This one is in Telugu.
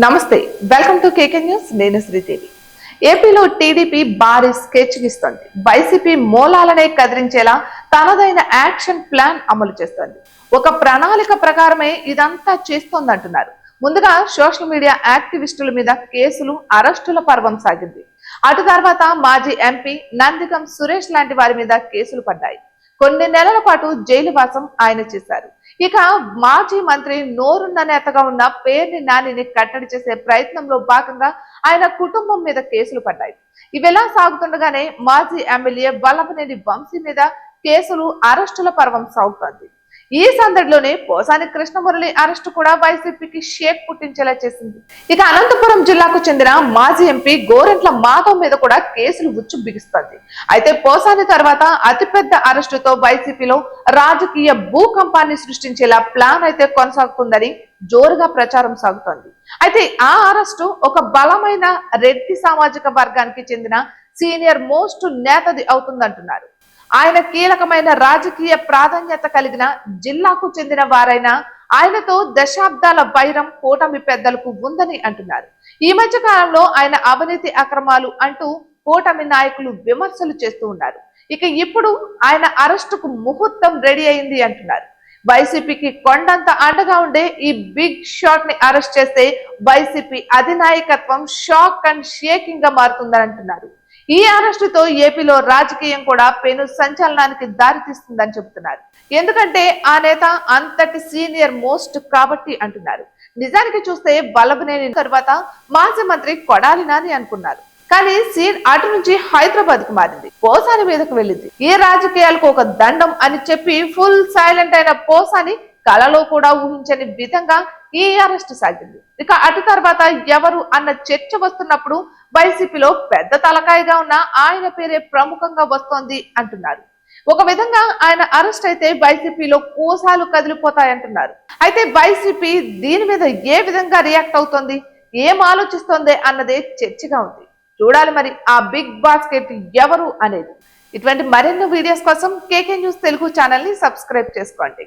నమస్తే, వెల్కమ్ టు కేకే న్యూస్. నేను శ్రీదేవి. ఏపీలో టీడీపీ భారీ స్కెచ్ గీస్తోంది. వైసీపీ మూలాలనే కదిలించేలా తనదైన యాక్షన్ ప్లాన్ అమలు చేస్తోంది. ఒక ప్రణాళిక ప్రకారమే ఇదంతా చేస్తోందంటున్నారు. ముందుగా సోషల్ మీడియా యాక్టివిస్టుల మీద కేసులు, అరెస్టుల పర్వం సాగింది. అటు తర్వాత మాజీ ఎంపీ నందిగం సురేష్ లాంటి వారి మీద కేసులు పడ్డాయి. కొన్ని నెలల పాటు జైలు వాసం ఆయన చేశారు. ఇక మాజీ మంత్రి నోరున్న నేతగా ఉన్న పేర్ని నానిని కట్టడి చేసే ప్రయత్నంలో భాగంగా ఆయన కుటుంబం మీద కేసులు పడ్డాయి. ఇవెలా సాగుతుండగానే మాజీ ఎమ్మెల్యే వల్లభనేని వంశీ మీద కేసులు, అరెస్టుల పర్వం సాగుతోంది. ఈ సందడిలోనే పోసాని కృష్ణమురళి అరెస్టు కూడా వైసీపీకి షేక్ పుట్టించేలా చేసింది. ఇక అనంతపురం జిల్లాకు చెందిన మాజీ ఎంపీ గోరెంట్ల మాధవ్ మీద కూడా కేసులు ఉచ్చు బిగిస్తోంది. అయితే పోసాని తర్వాత అతిపెద్ద అరెస్టుతో వైసీపీలో రాజకీయ భూకంపాన్ని సృష్టించేలా ప్లాన్ అయితే కొనసాగుతుందని జోరుగా ప్రచారం సాగుతోంది. అయితే ఆ అరెస్టు ఒక బలమైన రెడ్డి సామాజిక వర్గానికి చెందిన సీనియర్ మోస్ట్ నేతది అవుతుందంటున్నారు. ఆయన కీలకమైన రాజకీయ ప్రాధాన్యత కలిగిన జిల్లాకు చెందిన వారైనా ఆయనతో దశాబ్దాల వైరం కూటమి పెద్దలకు ఉందని అంటున్నారు. ఈ మధ్య కాలంలో ఆయన అవినీతి అక్రమాలు అంటూ కూటమి నాయకులు విమర్శలు చేస్తూ ఉన్నారు. ఇక ఇప్పుడు ఆయన అరెస్టుకు ముహూర్తం రెడీ అయింది అంటున్నారు. వైసీపీకి కొండంత అండగా ఉండే ఈ బిగ్ షాట్ ని అరెస్ట్ చేస్తే వైసీపీ అధినాయకత్వం షాక్ అండ్ షేకింగ్ గా మారుతుందని అంటున్నారు. ఈ అరెస్టుతో ఏపీలో రాజకీయం కూడా పెను సంచలనానికి దారితీస్తుందని చెబుతున్నారు. ఎందుకంటే ఆ నేత అంతటి సీనియర్ మోస్ట్ కాబట్టి అంటున్నారు. నిజానికి చూస్తే వల్లభనేని తర్వాత మాజీ మంత్రి కొడాలి నాని అనుకున్నారు. కానీ సీన్ అటు నుంచి హైదరాబాద్ కు మారింది, పోసాని మీదకు వెళ్ళింది. ఈ రాజకీయాలకు ఒక దండం అని చెప్పి ఫుల్ సైలెంట్ అయిన పోసాని కలలో కూడా ఊహించని విధంగా ఈ అరెస్ట్ సాగింది. ఇక అటు తర్వాత ఎవరు అన్న చర్చ వస్తున్నప్పుడు వైసీపీలో పెద్ద తలకాయగా ఉన్న ఆయన పేరే ప్రముఖంగా వస్తోంది అంటున్నారు. ఒక విధంగా ఆయన అరెస్ట్ అయితే వైసీపీలో కోసాలు కదిలిపోతాయంటున్నారు. అయితే వైసీపీ దీని మీద ఏ విధంగా రియాక్ట్ అవుతోంది, ఏం ఆలోచిస్తోంది అన్నదే చర్చగా ఉంది. చూడాలి మరి ఆ బిగ్ బాస్కెట్ ఎవరు అనేది. ఇటువంటి మరెన్నో వీడియోస్ కోసం కేకే న్యూస్ తెలుగు ఛానల్ ని సబ్స్క్రైబ్ చేసుకోండి.